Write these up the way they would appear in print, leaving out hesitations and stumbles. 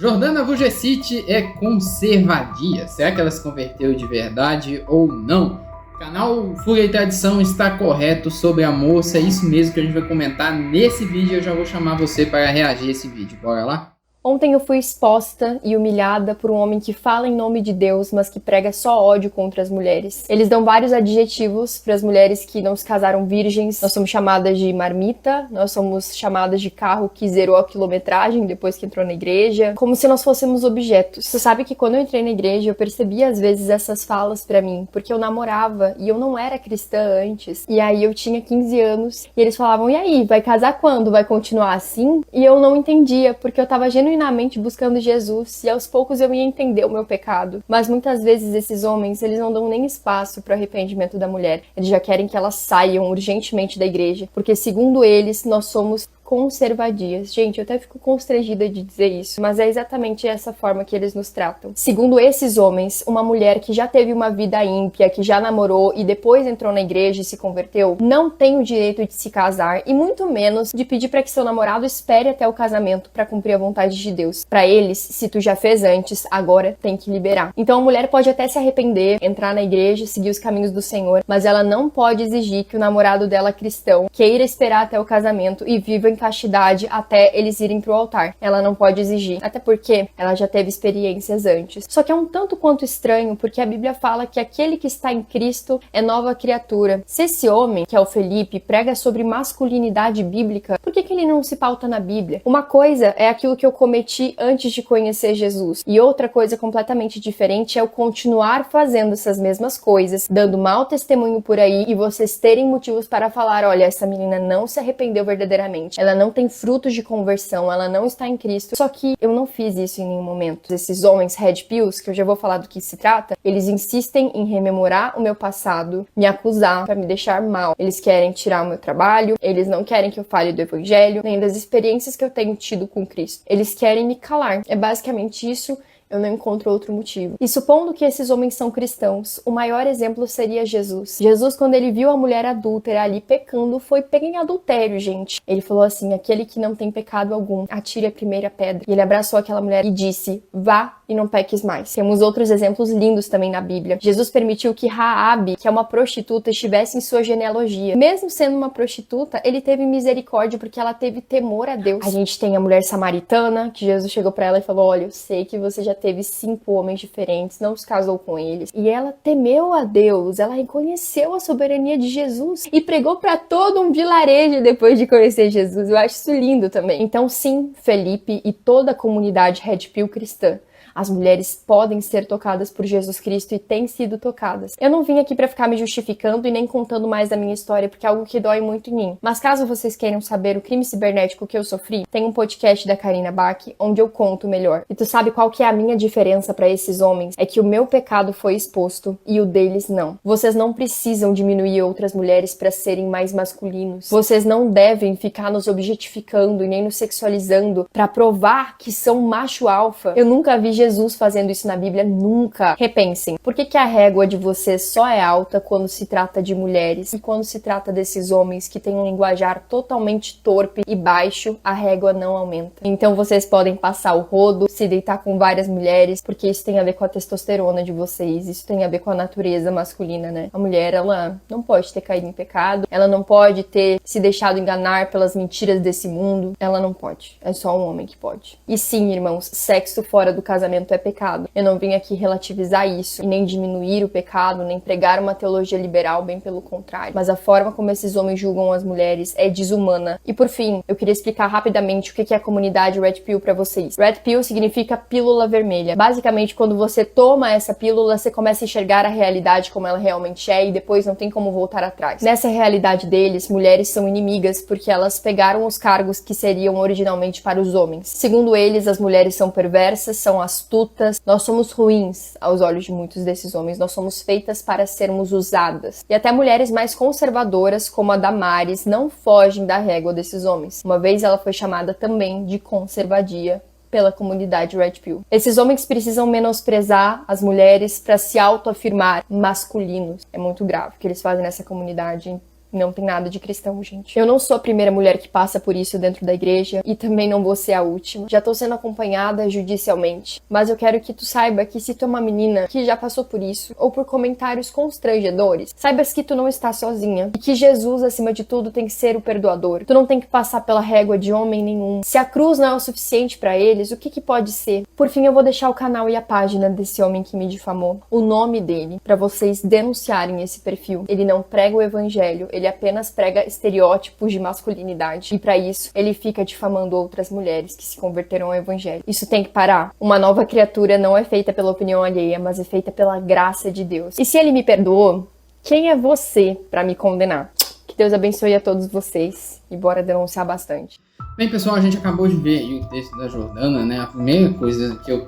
Jordana Vujicic é conservadia. Será que ela se converteu de verdade ou não? O canal Fúria e Tradição está correto sobre a moça. É isso mesmo que a gente vai comentar nesse vídeo. Eu já vou chamar você para reagir a esse vídeo. Bora lá? Ontem eu fui exposta e humilhada por um homem que fala em nome de Deus, mas que prega só ódio contra as mulheres. Eles dão vários adjetivos para as mulheres que não se casaram virgens. Nós somos chamadas de marmita, nós somos chamadas de carro que zerou a quilometragem depois que entrou na igreja, como se nós fôssemos objetos. Você sabe que quando eu entrei na igreja eu percebi às vezes essas falas para mim, porque eu namorava e eu não era cristã antes. E aí eu tinha 15 anos e eles falavam: "E aí, vai casar quando? Vai continuar assim?" E eu não entendia, porque eu tava genuinamente buscando Jesus e aos poucos eu ia entender o meu pecado. Mas muitas vezes esses homens, eles não dão nem espaço para o arrependimento da mulher. Eles já querem que elas saiam urgentemente da igreja, porque segundo eles, nós somos conservadias. Gente, eu até fico constrangida de dizer isso, mas é exatamente essa forma que eles nos tratam. Segundo esses homens, uma mulher que já teve uma vida ímpia, que já namorou e depois entrou na igreja e se converteu, não tem o direito de se casar e muito menos de pedir para que seu namorado espere até o casamento para cumprir a vontade de Deus. Para eles, se tu já fez antes, agora tem que liberar. Então a mulher pode até se arrepender, entrar na igreja, seguir os caminhos do Senhor, mas ela não pode exigir que o namorado dela cristão queira esperar até o casamento e viva em castidade até eles irem pro altar. Ela não pode exigir, até porque ela já teve experiências antes. Só que é um tanto quanto estranho, porque a Bíblia fala que aquele que está em Cristo é nova criatura. Se esse homem, que é o Felipe, prega sobre masculinidade bíblica, por que ele não se pauta na Bíblia? Uma coisa é aquilo que eu cometi antes de conhecer Jesus, e outra coisa completamente diferente é eu continuar fazendo essas mesmas coisas, dando mau testemunho por aí, e vocês terem motivos para falar: olha, essa menina não se arrependeu verdadeiramente, ela não tem frutos de conversão, ela não está em Cristo. Só que eu não fiz isso em nenhum momento. Esses homens red pills, que eu já vou falar do que se trata, eles insistem em rememorar o meu passado, me acusar para me deixar mal. Eles querem tirar o meu trabalho, eles não querem que eu fale do evangelho, nem das experiências que eu tenho tido com Cristo. Eles querem me calar. É basicamente isso. Eu não encontro outro motivo. E supondo que esses homens são cristãos, o maior exemplo seria Jesus. Jesus, quando ele viu a mulher adúltera ali pecando, foi pego em adultério, gente. Ele falou assim: aquele que não tem pecado algum, atire a primeira pedra. E ele abraçou aquela mulher e disse: vá e não peques mais. Temos outros exemplos lindos também na Bíblia. Jesus permitiu que Raabe, que é uma prostituta, estivesse em sua genealogia. Mesmo sendo uma prostituta, ele teve misericórdia porque ela teve temor a Deus. A gente tem a mulher samaritana, que Jesus chegou pra ela e falou: olha, eu sei que você já teve 5 homens diferentes, não se casou com eles. E ela temeu a Deus, ela reconheceu a soberania de Jesus e pregou para todo um vilarejo depois de conhecer Jesus. Eu acho isso lindo também. Então sim, Felipe e toda a comunidade Red Pill cristã, as mulheres podem ser tocadas por Jesus Cristo e têm sido tocadas. Eu não vim aqui pra ficar me justificando e nem contando mais da minha história, porque é algo que dói muito em mim. Mas caso vocês queiram saber o crime cibernético que eu sofri, tem um podcast da Karina Bach, onde eu conto melhor. E tu sabe qual que é a minha diferença pra esses homens? É que o meu pecado foi exposto e o deles não. Vocês não precisam diminuir outras mulheres pra serem mais masculinos. Vocês não devem ficar nos objetificando e nem nos sexualizando pra provar que são macho alfa. Eu nunca vi Jesus fazendo isso na Bíblia, nunca. Repensem, por que a régua de vocês só é alta quando se trata de mulheres e quando se trata desses homens que têm um linguajar totalmente torpe e baixo, a régua não aumenta? Então vocês podem passar o rodo, se deitar com várias mulheres, porque isso tem a ver com a testosterona de vocês, isso tem a ver com a natureza masculina, né? A mulher, ela não pode ter caído em pecado, ela não pode ter se deixado enganar pelas mentiras desse mundo, ela não pode. É só um homem que pode. E sim, irmãos, sexo fora do casamento é pecado. Eu não vim aqui relativizar isso e nem diminuir o pecado, nem pregar uma teologia liberal, bem pelo contrário. Mas a forma como esses homens julgam as mulheres é desumana. E por fim, eu queria explicar rapidamente o que é a comunidade Red Pill pra vocês. Red Pill significa pílula vermelha. Basicamente, quando você toma essa pílula, você começa a enxergar a realidade como ela realmente é e depois não tem como voltar atrás. Nessa realidade deles, mulheres são inimigas porque elas pegaram os cargos que seriam originalmente para os homens. Segundo eles, as mulheres são perversas, são astutas, nós somos ruins aos olhos de muitos desses homens, nós somos feitas para sermos usadas. E até mulheres mais conservadoras, como a Damares, não fogem da régua desses homens. Uma vez ela foi chamada também de conservadia pela comunidade Red Pill. Esses homens precisam menosprezar as mulheres para se autoafirmar masculinos. É muito grave o que eles fazem nessa comunidade. Não tem nada de cristão, gente. Eu não sou a primeira mulher que passa por isso dentro da igreja e também não vou ser a última. Já tô sendo acompanhada judicialmente. Mas eu quero que tu saiba que se tu é uma menina que já passou por isso ou por comentários constrangedores, saibas que tu não está sozinha e que Jesus, acima de tudo, tem que ser o perdoador. Tu não tem que passar pela régua de homem nenhum. Se a cruz não é o suficiente pra eles, o que pode ser? Por fim, eu vou deixar o canal e a página desse homem que me difamou, o nome dele, pra vocês denunciarem esse perfil. Ele não prega o evangelho, ele apenas prega estereótipos de masculinidade. E pra isso, ele fica difamando outras mulheres que se converteram ao evangelho. Isso tem que parar. Uma nova criatura não é feita pela opinião alheia, mas é feita pela graça de Deus. E se ele me perdoou, quem é você pra me condenar? Que Deus abençoe a todos vocês e bora denunciar bastante. Bem, pessoal, a gente acabou de ver aí o texto da Jordana, né? A primeira coisa que eu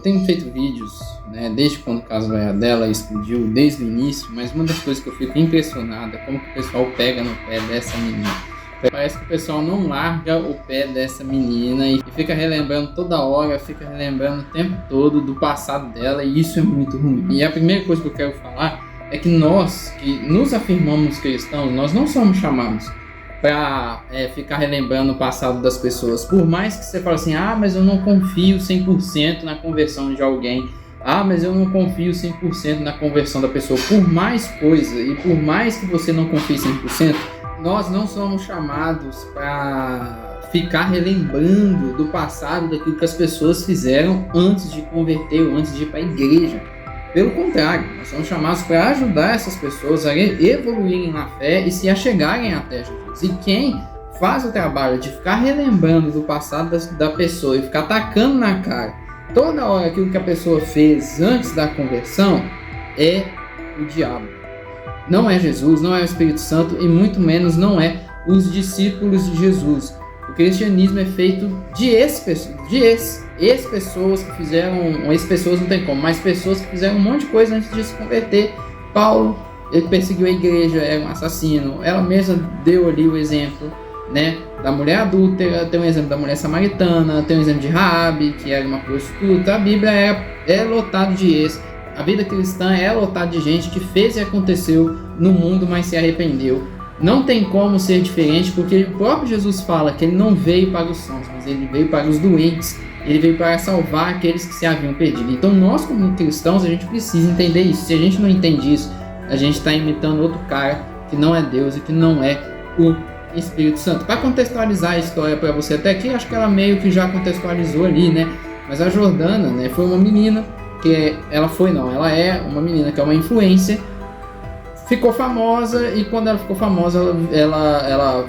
tenho feito vídeos, né? Desde quando o caso dela explodiu, desde o início, mas uma das coisas que eu fico impressionada é como que o pessoal pega no pé dessa menina. Parece que o pessoal não larga o pé dessa menina e fica relembrando toda hora, fica relembrando o tempo todo do passado dela, e isso é muito ruim. E a primeira coisa que eu quero falar é que nós, que nos afirmamos cristãos, nós não somos chamados para ficar relembrando o passado das pessoas. Por mais que você fale assim, mas eu não confio 100% na conversão de alguém, mas eu não confio 100% na conversão da pessoa. Por mais coisa e por mais que você não confie 100%, nós não somos chamados para ficar relembrando do passado, daquilo que as pessoas fizeram antes de converter ou antes de ir para a igreja. Pelo contrário, nós somos chamados para ajudar essas pessoas a evoluírem na fé e se achegarem até Jesus. E quem faz o trabalho de ficar relembrando do passado da pessoa e ficar atacando na cara toda hora aquilo que a pessoa fez antes da conversão é o diabo. Não é Jesus, não é o Espírito Santo e muito menos não é os discípulos de Jesus. O cristianismo é feito de ex-pessoas que fizeram, ex-pessoas não tem como, mas pessoas que fizeram um monte de coisa antes de se converter. Paulo, ele perseguiu a igreja, era um assassino. Ela mesma deu ali o exemplo, né, da mulher adúltera, tem um exemplo da mulher samaritana, tem um exemplo de Raabe, que era uma prostituta. A Bíblia é lotada de ex. A vida cristã é lotada de gente que fez e aconteceu no mundo, mas se arrependeu. Não tem como ser diferente, porque o próprio Jesus fala que ele não veio para os sãos, mas ele veio para os doentes. Ele veio para salvar aqueles que se haviam perdido. Então nós, como cristãos, a gente precisa entender isso. Se a gente não entende isso, a gente está imitando outro cara que não é Deus e que não é o Espírito Santo. Para contextualizar a história para você até aqui, acho que ela meio que já contextualizou ali, né? Mas a Jordana, né, foi uma menina que ela é uma menina que é uma influencer. Ficou famosa e quando ela ficou famosa, ela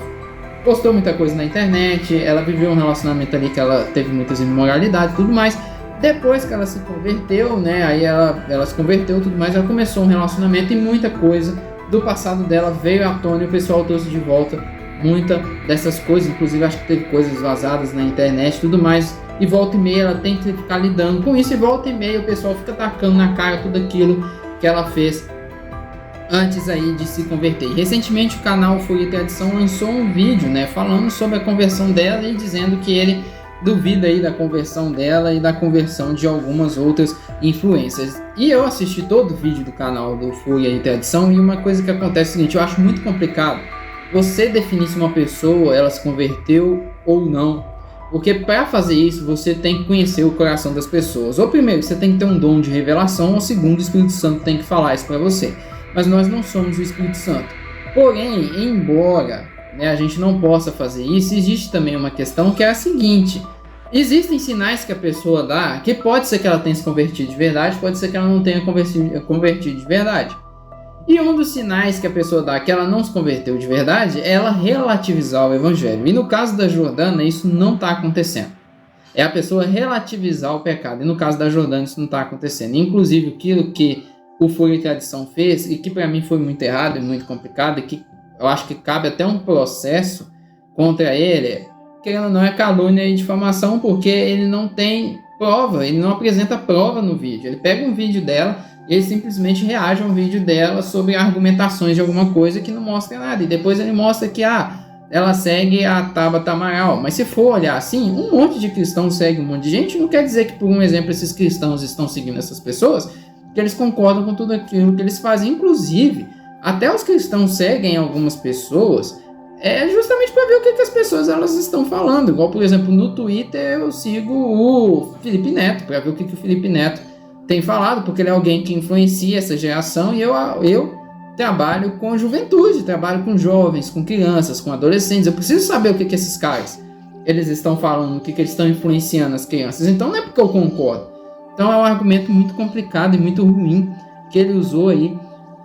postou muita coisa na internet, ela viveu um relacionamento ali que ela teve muitas imoralidades e tudo mais. Depois que ela se converteu, né, aí ela se converteu e tudo mais, ela começou um relacionamento e muita coisa do passado dela veio à tona e o pessoal trouxe de volta muita dessas coisas, inclusive acho que teve coisas vazadas na internet e tudo mais. E volta e meia ela tem que ficar lidando com isso e volta e meia o pessoal fica tacando na cara tudo aquilo que ela fez antes aí de se converter. E recentemente o canal Fúria e Tradição lançou um vídeo, né, falando sobre a conversão dela e dizendo que ele duvida aí da conversão dela e da conversão de algumas outras influências. E eu assisti todo o vídeo do canal do Fúria e Tradição e uma coisa que acontece é o seguinte, eu acho muito complicado você definir se uma pessoa ela se converteu ou não, porque para fazer isso você tem que conhecer o coração das pessoas. Ou primeiro, você tem que ter um dom de revelação, ou segundo, o Espírito Santo tem que falar isso para você. Mas nós não somos o Espírito Santo. Porém, embora, né, a gente não possa fazer isso, existe também uma questão que é a seguinte: existem sinais que a pessoa dá, que pode ser que ela tenha se convertido de verdade, pode ser que ela não tenha convertido de verdade. E um dos sinais que a pessoa dá que ela não se converteu de verdade é ela relativizar o evangelho. E no caso da Jordana, isso não está acontecendo. É a pessoa relativizar o pecado. E no caso da Jordana, isso não está acontecendo. Inclusive, aquilo que o Fúria e Tradição fez, e que para mim foi muito errado e muito complicado, e que eu acho que cabe até um processo contra ele, querendo ou não, é calúnia e difamação, porque ele não tem prova, ele não apresenta prova no vídeo. Ele pega um vídeo dela e ele simplesmente reage a um vídeo dela sobre argumentações de alguma coisa que não mostra nada, e depois ele mostra que ela segue a Tabata Amaral. Mas se for olhar assim, um monte de cristãos segue um monte de gente, não quer dizer que, por um exemplo, esses cristãos estão seguindo essas pessoas, que eles concordam com tudo aquilo que eles fazem. Inclusive, até os cristãos seguem algumas pessoas justamente para ver o que as pessoas elas estão falando. Igual, por exemplo, no Twitter eu sigo o Felipe Neto, para ver o que o Felipe Neto tem falado, porque ele é alguém que influencia essa geração e eu trabalho com juventude, trabalho com jovens, com crianças, com adolescentes. Eu preciso saber o que esses caras eles estão falando, o que eles estão influenciando as crianças. Então não é porque eu concordo. Então é um argumento muito complicado e muito ruim que ele usou aí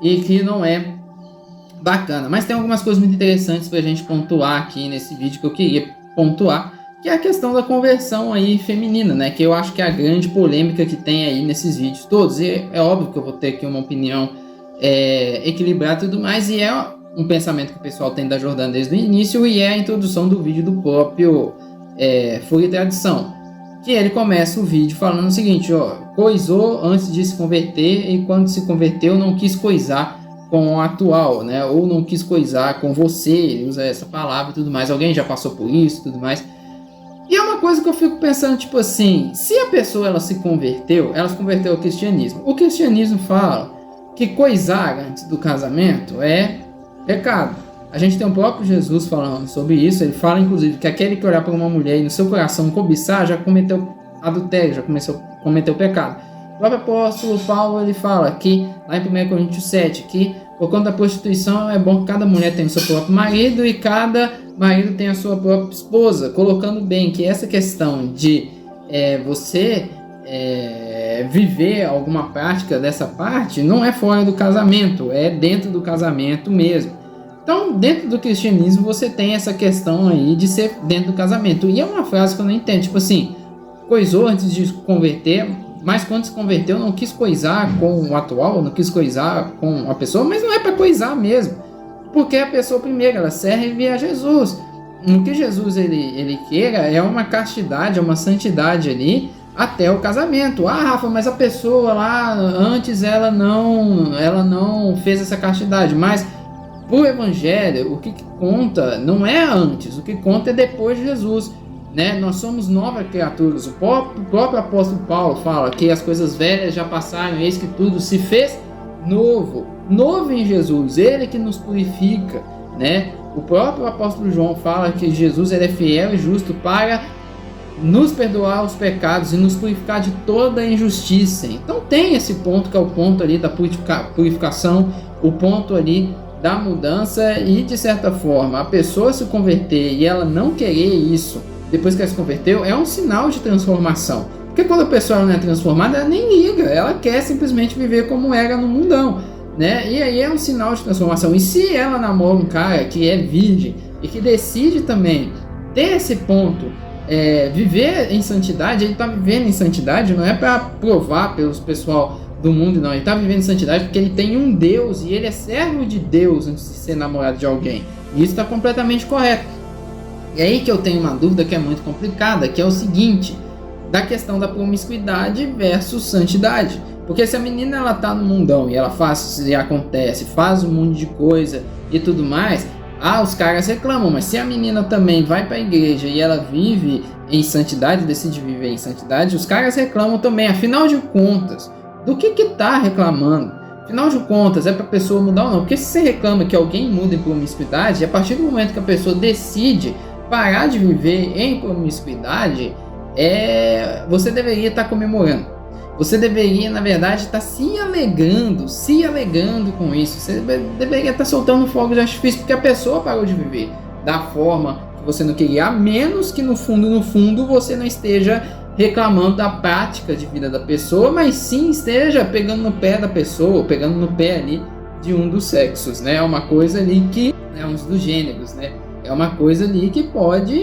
e que não é bacana. Mas tem algumas coisas muito interessantes pra gente pontuar aqui nesse vídeo que eu queria pontuar, que é a questão da conversão aí feminina, né? Que eu acho que é a grande polêmica que tem aí nesses vídeos todos. E é óbvio que eu vou ter aqui uma opinião equilibrada e tudo mais, e é um pensamento que o pessoal tem da Jordana desde o início, e é a introdução do vídeo do próprio Fúria e Tradição, que ele começa o vídeo falando o seguinte, ó: coisou antes de se converter, e quando se converteu não quis coisar com o atual, né? Ou não quis coisar com você, ele usa essa palavra e tudo mais. Alguém já passou por isso e tudo mais. E é uma coisa que eu fico pensando, tipo assim, se a pessoa ela se converteu ao cristianismo. O cristianismo fala que coisar antes do casamento é pecado. A gente tem o próprio Jesus falando sobre isso. Ele fala, inclusive, que aquele que olhar para uma mulher e no seu coração cobiçar já cometeu adultério, já cometeu pecado. O próprio apóstolo Paulo ele fala que, lá em 1 Coríntios 7, que por conta da prostituição é bom que cada mulher tenha o seu próprio marido e cada marido tenha a sua própria esposa, colocando bem que essa questão de você viver alguma prática dessa parte não é fora do casamento, é dentro do casamento mesmo. Então, dentro do cristianismo, você tem essa questão aí de ser dentro do casamento. E é uma frase que eu não entendo, tipo assim, coisou antes de se converter, mas quando se converteu não quis coisar com o atual, não quis coisar com a pessoa, mas não é para coisar mesmo, porque a pessoa primeiro, ela serve a Jesus. O que Jesus ele queira é uma castidade, é uma santidade ali até o casamento. Ah, Rafa, mas a pessoa lá antes ela não fez essa castidade, mas pro evangelho o que conta não é antes, o que conta é depois de Jesus, né? Nós somos novas criaturas. O próprio apóstolo Paulo fala que as coisas velhas já passaram, eis que tudo se fez novo em Jesus, ele que nos purifica, né? O próprio apóstolo João fala que Jesus ele é fiel e justo para nos perdoar os pecados e nos purificar de toda injustiça. Então tem esse ponto que é o ponto ali da purificação, o ponto ali da mudança. E de certa forma a pessoa se converter e ela não querer isso depois que ela se converteu é um sinal de transformação, porque quando a pessoa não é transformada ela nem liga, ela quer simplesmente viver como era no mundão, né? E aí é um sinal de transformação. E se ela namora um cara que é virgem e que decide também ter esse ponto, viver em santidade, ele está vivendo em santidade não é para provar pelos pessoal do mundo, não. Ele está vivendo em santidade porque ele tem um Deus e ele é servo de Deus antes de ser namorado de alguém. E isso está completamente correto. E aí que eu tenho uma dúvida que é muito complicada, que é o seguinte, da questão da promiscuidade versus santidade. Porque se a menina ela tá no mundão e ela faz e acontece, faz um monte de coisa e tudo mais, os caras reclamam. Mas se a menina também vai para a igreja e ela vive em santidade, decide viver em santidade, os caras reclamam também. Afinal de contas, do que tá reclamando? Afinal de contas, é para a pessoa mudar ou não? Porque se você reclama que alguém muda em promiscuidade, a partir do momento que a pessoa decide parar de viver em promiscuidade, você deveria estar comemorando. Você deveria, na verdade, estar se alegrando com isso. Você deveria estar soltando fogo de artifício, porque a pessoa parou de viver da forma que você não queria, a menos que no fundo você não esteja reclamando da prática de vida da pessoa, mas sim esteja pegando no pé da pessoa, pegando no pé ali de um dos sexos, né? É uma coisa ali que é um dos gêneros, né? É uma coisa ali que pode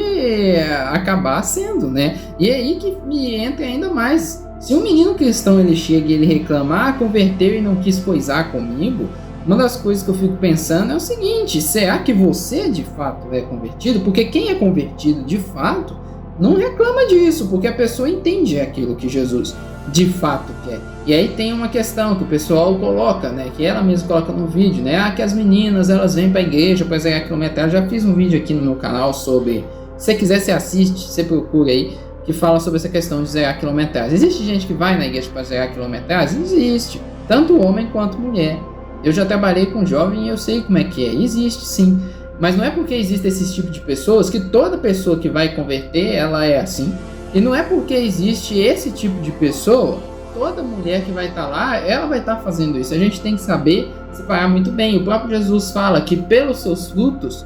acabar sendo, né? E é aí que me entra ainda mais. Se um menino cristão ele chega e ele reclama, converteu e não quis coisar comigo, uma das coisas que eu fico pensando é o seguinte: será que você de fato é convertido? Porque quem é convertido de fato não reclama disso, porque a pessoa entende aquilo que Jesus de fato quer. E aí tem uma questão que o pessoal coloca, né, que ela mesma coloca no vídeo, né, que as meninas elas vêm para a igreja para zerar quilometragem. Já fiz um vídeo aqui no meu canal sobre, se você quiser você assiste, você procura aí, que fala sobre essa questão de zerar quilometragem. Existe gente que vai na igreja para zerar quilometragem? Existe, tanto homem quanto mulher. Eu já trabalhei com jovem e eu sei como é que é. Existe sim. Mas não é porque existe esse tipo de pessoas que toda pessoa que vai converter, ela é assim. E não é porque existe esse tipo de pessoa, toda mulher que vai estar lá, ela vai estar fazendo isso. A gente tem que saber separar muito bem. O próprio Jesus fala que pelos seus frutos,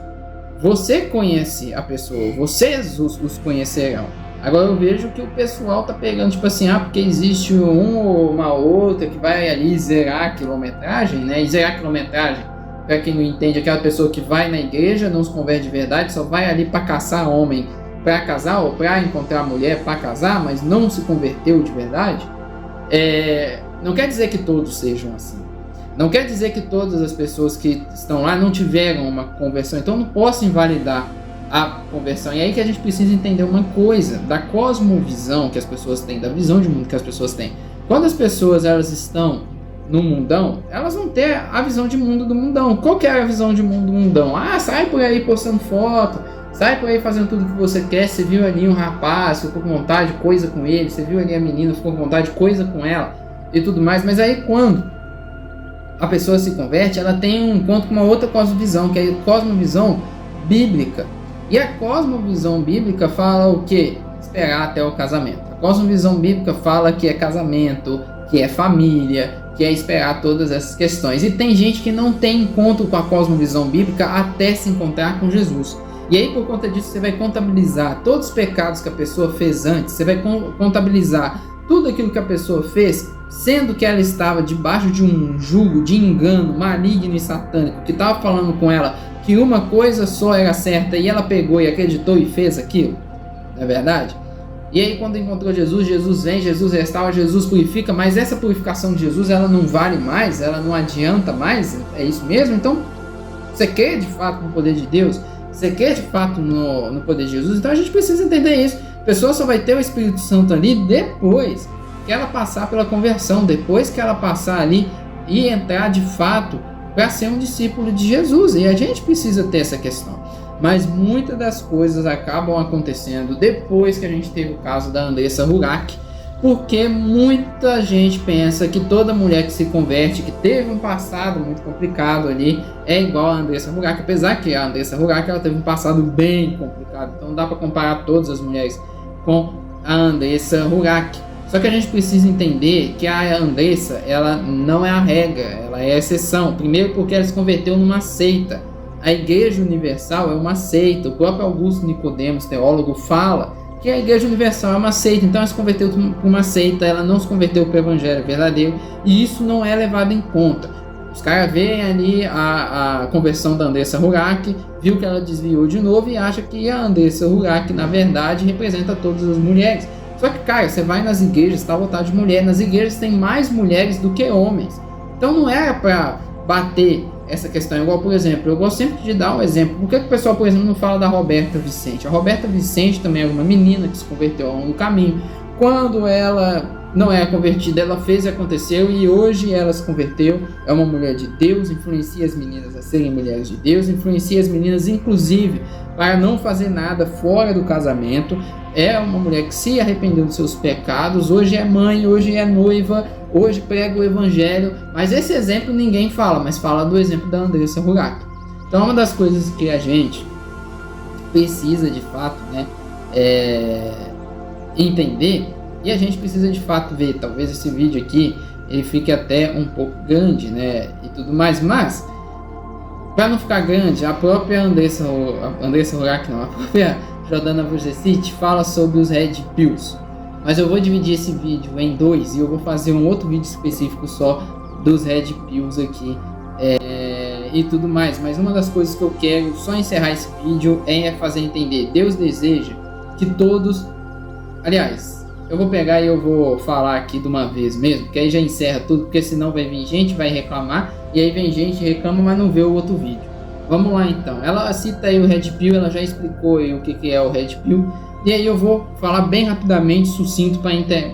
você conhece a pessoa, vocês os conhecerão. Agora eu vejo que o pessoal tá pegando, tipo assim, porque existe ou uma outra que vai ali zerar a quilometragem, né? E zerar a quilometragem, para quem não entende, aquela pessoa que vai na igreja, não se converte de verdade, só vai ali para caçar homem para casar ou para encontrar mulher para casar, mas não se converteu de verdade. Não quer dizer que todos sejam assim. Não quer dizer que todas as pessoas que estão lá não tiveram uma conversão. Então não posso invalidar a conversão. E aí que a gente precisa entender uma coisa da cosmovisão que as pessoas têm, da visão de mundo que as pessoas têm. Quando as pessoas elas estão no mundão, elas vão ter a visão de mundo do mundão. Qual que é a visão de mundo do mundão? Sai por aí postando foto, sai por aí fazendo tudo que você quer. Você viu ali um rapaz, ficou com vontade de coisa com ele. Você viu ali a menina, ficou com vontade de coisa com ela e tudo mais. Mas aí quando a pessoa se converte, ela tem um encontro com uma outra cosmovisão, que é a cosmovisão bíblica. E a cosmovisão bíblica fala o quê? Esperar até o casamento. A cosmovisão bíblica fala que é casamento, que é família, que é esperar todas essas questões. E tem gente que não tem encontro com a cosmovisão bíblica até se encontrar com Jesus. E aí, por conta disso, você vai contabilizar todos os pecados que a pessoa fez antes, você vai contabilizar tudo aquilo que a pessoa fez, sendo que ela estava debaixo de um jugo de engano maligno e satânico, que estava falando com ela que uma coisa só era certa e ela pegou e acreditou e fez aquilo. Não é verdade? E aí quando encontrou Jesus, Jesus vem, Jesus restaura, Jesus purifica, mas essa purificação de Jesus, ela não vale mais, ela não adianta mais, é isso mesmo? Então, você quer de fato no poder de Deus? Você quer de fato no poder de Jesus? Então a gente precisa entender isso. A pessoa só vai ter o Espírito Santo ali depois que ela passar pela conversão, depois que ela passar ali e entrar de fato para ser um discípulo de Jesus. E a gente precisa ter essa questão. Mas muitas das coisas acabam acontecendo depois que a gente teve o caso da Andressa Rurak, porque muita gente pensa que toda mulher que se converte, que teve um passado muito complicado ali, é igual a Andressa Rurak, apesar que a Andressa Rurak ela teve um passado bem complicado, então não dá para comparar todas as mulheres com a Andressa Rurak. Só que a gente precisa entender que a Andressa, ela não é a regra, ela é a exceção. Primeiro porque ela se converteu numa seita. A Igreja Universal é uma seita. O próprio Augusto Nicodemos, teólogo, fala que a Igreja Universal é uma seita. Então ela se converteu para uma seita, ela não se converteu para o Evangelho verdadeiro. E isso não é levado em conta. Os caras veem ali a conversão da Andressa Rurak, viu que ela desviou de novo e acha que a Andressa Rurak, na verdade, representa todas as mulheres. Só que, cara, você vai nas igrejas, está lotado de mulher. Nas igrejas tem mais mulheres do que homens. Então não era para bater essa questão. Igual, por exemplo, eu gosto sempre de dar um exemplo. Por que o pessoal, por exemplo, não fala da Roberta Vicente? A Roberta Vicente também era uma menina que se converteu ao longo do caminho. Quando ela não era convertida, ela fez e aconteceu, e hoje ela se converteu, é uma mulher de Deus, influencia as meninas a serem mulheres de Deus, influencia as meninas, inclusive, para não fazer nada fora do casamento. É uma mulher que se arrependeu dos seus pecados, hoje é mãe, hoje é noiva, hoje prega o Evangelho, mas esse exemplo ninguém fala, mas fala do exemplo da Andressa Rurak. Então, uma das coisas que a gente precisa de fato, né, entender, e a gente precisa de fato ver, talvez esse vídeo aqui ele fique até um pouco grande, né, e tudo mais, mas para não ficar grande, a própria Andressa Rurak, não, a própria Jordana Vujicic fala sobre os Red Pills, mas eu vou dividir esse vídeo em dois e eu vou fazer um outro vídeo específico só dos Red Pills aqui e tudo mais. Mas uma das coisas que eu quero só encerrar esse vídeo é fazer entender, Deus deseja que todos, aliás, eu vou pegar e eu vou falar aqui de uma vez mesmo, que aí já encerra tudo, porque senão vai vir gente, vai reclamar, e aí vem gente, reclama, mas não vê o outro vídeo. Vamos lá então, ela cita aí o Red Pill, ela já explicou aí o que é o Red Pill, e aí eu vou falar bem rapidamente, sucinto,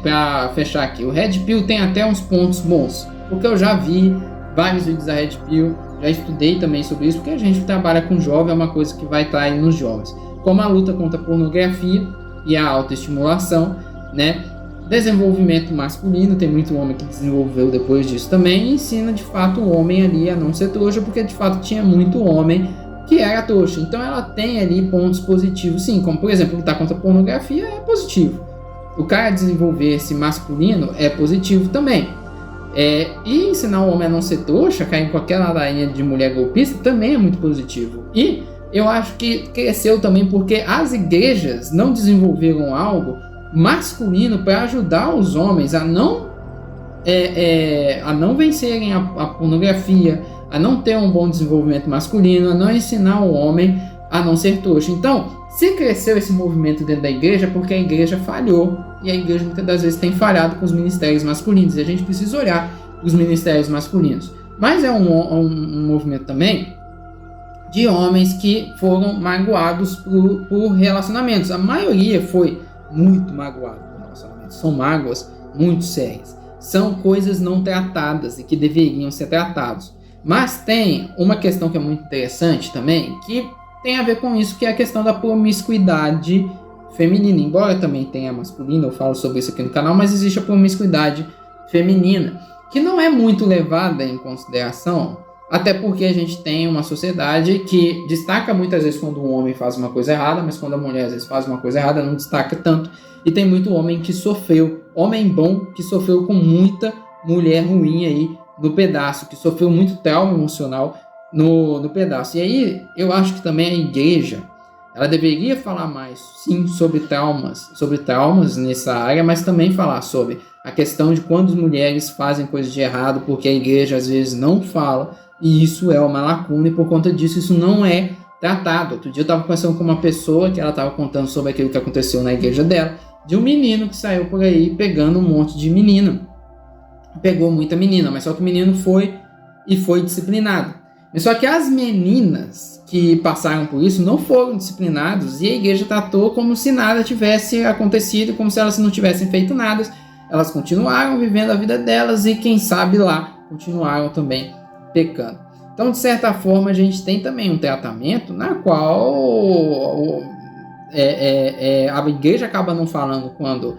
para fechar aqui. O Red Pill tem até uns pontos bons, porque eu já vi vários vídeos da Red Pill, já estudei também sobre isso, porque a gente trabalha com jovem, é uma coisa que vai estar aí nos jovens, como a luta contra a pornografia e a autoestimulação, né? Desenvolvimento masculino, tem muito homem que desenvolveu depois disso também, e ensina de fato o homem ali a não ser trouxa, porque de fato tinha muito homem que era trouxa. Então ela tem ali pontos positivos, sim, como por exemplo lutar contra a pornografia é positivo. O cara desenvolver esse masculino é positivo também. E ensinar o homem a não ser trouxa, cair em qualquer ladainha de mulher golpista, também é muito positivo. E eu acho que cresceu também porque as igrejas não desenvolveram algo masculino para ajudar os homens a não vencerem a pornografia, a não ter um bom desenvolvimento masculino, a não ensinar o homem a não ser trouxa. Então, se cresceu esse movimento dentro da igreja, porque a igreja falhou, e a igreja muitas das vezes tem falhado com os ministérios masculinos, e a gente precisa olhar os ministérios masculinos. Mas é um movimento também de homens que foram magoados por relacionamentos. A maioria foi muito magoado por relacionamentos. São mágoas muito sérias. São coisas não tratadas e que deveriam ser tratados. Mas tem uma questão que é muito interessante também, que tem a ver com isso, que é a questão da promiscuidade feminina. Embora também tenha masculina, eu falo sobre isso aqui no canal, mas existe a promiscuidade feminina, que não é muito levada em consideração, até porque a gente tem uma sociedade que destaca muitas vezes quando um homem faz uma coisa errada, mas quando a mulher às vezes faz uma coisa errada, não destaca tanto. E tem muito homem que sofreu, homem bom que sofreu com muita mulher ruim aí no pedaço, que sofreu muito trauma emocional no pedaço. E aí eu acho que também a igreja, ela deveria falar mais, sim, sobre traumas nessa área, mas também falar sobre a questão de quando as mulheres fazem coisas de errado, porque a igreja às vezes não fala, e isso é uma lacuna, e por conta disso isso não é tratado. Outro dia eu estava conversando com uma pessoa que ela estava contando sobre aquilo que aconteceu na igreja dela, de um menino que saiu por aí pegando um monte de menina. Pegou muita menina, mas só que o menino foi disciplinado. Mas só que as meninas que passaram por isso não foram disciplinadas, e a igreja tratou como se nada tivesse acontecido, como se elas não tivessem feito nada. Elas continuaram vivendo a vida delas e quem sabe lá continuaram também pecando. Então, de certa forma, a gente tem também um tratamento na qual a igreja acaba não falando quando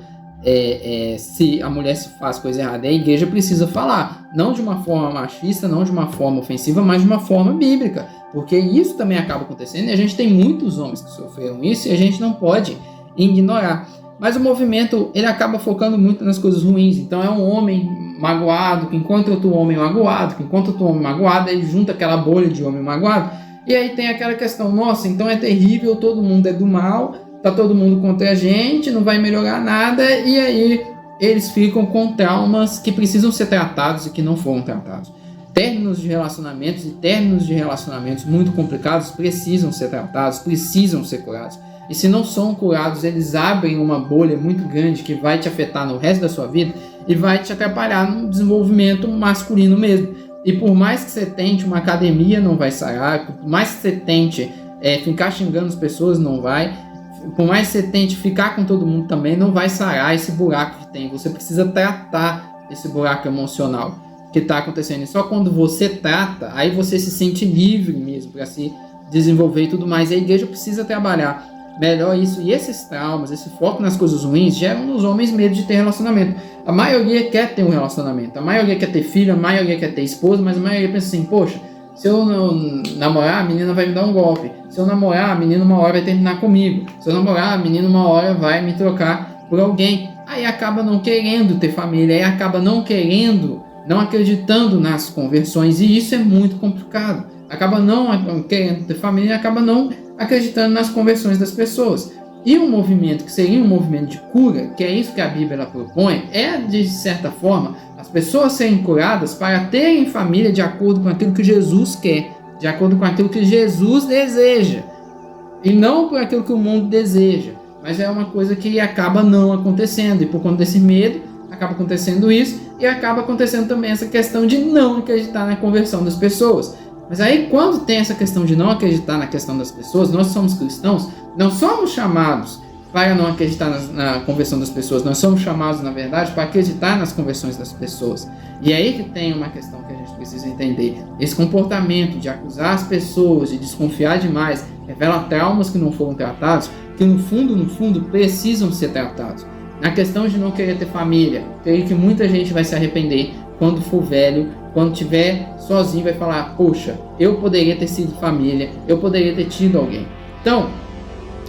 se a mulher faz coisa errada. A igreja precisa falar, não de uma forma machista, não de uma forma ofensiva, mas de uma forma bíblica, porque isso também acaba acontecendo, e a gente tem muitos homens que sofreram isso e a gente não pode ignorar. Mas o movimento, ele acaba focando muito nas coisas ruins. Então é um homem magoado que encontra outro homem magoado, ele junta aquela bolha de homem magoado, e aí tem aquela questão, nossa, então é terrível, todo mundo é do mal, tá todo mundo contra a gente, não vai melhorar nada, e aí eles ficam com traumas que precisam ser tratados e que não foram tratados. Términos de relacionamentos muito complicados precisam ser tratados, precisam ser curados. E se não são curados, eles abrem uma bolha muito grande que vai te afetar no resto da sua vida e vai te atrapalhar no desenvolvimento masculino mesmo. E por mais que você tente uma academia, não vai sarar. Por mais que você tente ficar xingando as pessoas, não vai. Por mais que você tente ficar com todo mundo também, não vai sarar esse buraco que tem. Você precisa tratar esse buraco emocional que está acontecendo. E só quando você trata, aí você se sente livre mesmo para se desenvolver e tudo mais. E a igreja precisa trabalhar melhor isso. E esses traumas, esse foco nas coisas ruins, geram nos homens medo de ter relacionamento. A maioria quer ter um relacionamento. A maioria quer ter filho, a maioria quer ter esposa, mas a maioria pensa assim, poxa, se eu não namorar, a menina vai me dar um golpe. Se eu namorar, a menina uma hora vai terminar comigo. Se eu namorar, a menina uma hora vai me trocar por alguém. Aí acaba não querendo ter família, aí acaba não acreditando nas conversões, e isso é muito complicado. Acaba não querendo ter família e acaba não acreditando nas conversões das pessoas. E um movimento que seria um movimento de cura, que é isso que a Bíblia propõe, é de certa forma as pessoas serem curadas para terem família de acordo com aquilo que Jesus quer, de acordo com aquilo que Jesus deseja, e não por aquilo que o mundo deseja. Mas é uma coisa que acaba não acontecendo, e por conta desse medo acaba acontecendo isso, e acaba acontecendo também essa questão de não acreditar na conversão das pessoas. Mas aí, quando tem essa questão de não acreditar na questão das pessoas, nós somos cristãos, não somos chamados para não acreditar na conversão das pessoas, nós somos chamados, na verdade, para acreditar nas conversões das pessoas. E é aí que tem uma questão que a gente precisa entender. Esse comportamento de acusar as pessoas, de desconfiar demais, revela traumas que não foram tratados, que no fundo, precisam ser tratados. Na questão de não querer ter família, creio que muita gente vai se arrepender quando for velho, quando estiver sozinho, vai falar: poxa, eu poderia ter sido família, eu poderia ter tido alguém. Então,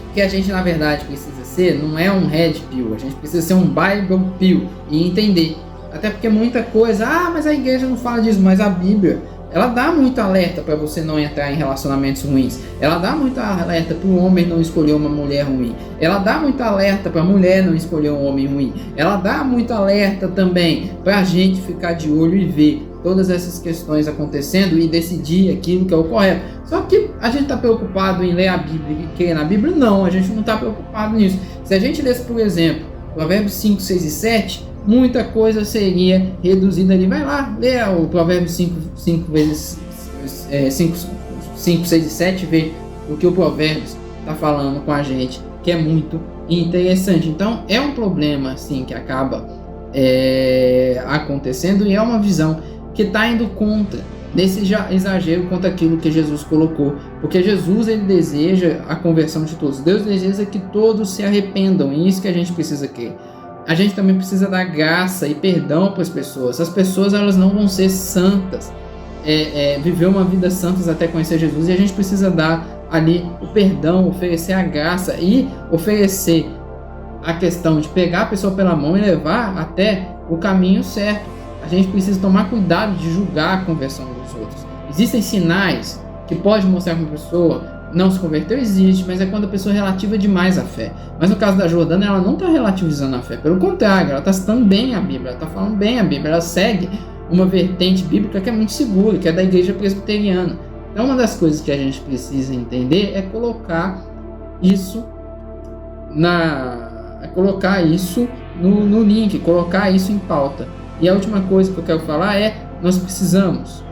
o que a gente na verdade precisa ser não é um red pill, a gente precisa ser um Bible pill e entender. Até porque muita coisa, mas a igreja não fala disso, mas a Bíblia, ela dá muito alerta para você não entrar em relacionamentos ruins. Ela dá muito alerta para o homem não escolher uma mulher ruim. Ela dá muito alerta para a mulher não escolher um homem ruim. Ela dá muito alerta também para a gente ficar de olho e ver todas essas questões acontecendo e decidir aquilo que é o correto. Só que a gente está preocupado em ler a Bíblia e crer na Bíblia? Não, a gente não está preocupado nisso. Se a gente lesse, por exemplo, Provérbios 5, 6 e 7, muita coisa seria reduzida ali. Vai lá, lê o Provérbios 5, 6 e 7, vê o que o Provérbios está falando com a gente, que é muito interessante. Então, é um problema assim, que acaba acontecendo e é uma visão que está indo contra desse exagero contra aquilo que Jesus colocou, porque Jesus, ele deseja a conversão de todos. Deus deseja que todos se arrependam, e isso que a gente precisa querer. A gente também precisa dar graça e perdão para as pessoas. As pessoas, elas não vão ser santas, viver uma vida santa até conhecer Jesus, e a gente precisa dar ali o perdão, oferecer a graça e oferecer a questão de pegar a pessoa pela mão e levar até o caminho certo. A gente precisa tomar cuidado de julgar a conversão dos outros. Existem sinais que podem mostrar que uma pessoa não se converteu, existe, mas é quando a pessoa relativa demais a fé. Mas no caso da Jordana, ela não está relativizando a fé, pelo contrário, ela está citando bem a Bíblia, ela está falando bem a Bíblia, ela segue uma vertente bíblica que é muito segura, que é da igreja presbiteriana. Então, uma das coisas que a gente precisa entender é colocar isso no link, colocar isso em pauta. E a última coisa que eu quero falar é: nós precisamos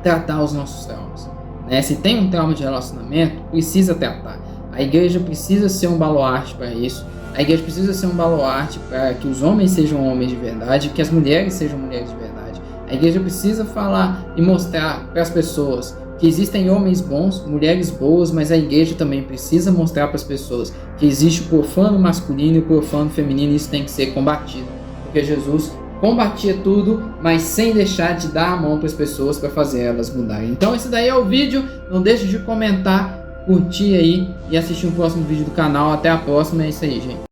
tratar os nossos traumas. Se tem um trauma de relacionamento, precisa tratar. A igreja precisa ser um baluarte para isso. A igreja precisa ser um baluarte para que os homens sejam homens de verdade, que as mulheres sejam mulheres de verdade. A igreja precisa falar e mostrar para as pessoas que existem homens bons, mulheres boas, mas a igreja também precisa mostrar para as pessoas que existe o profano masculino e o profano feminino, e isso tem que ser combatido. Porque Jesus combatia tudo, mas sem deixar de dar a mão para as pessoas para fazer elas mudarem. Então esse daí é o vídeo, não deixe de comentar, curtir aí e assistir o próximo vídeo do canal. Até a próxima, é isso aí, gente.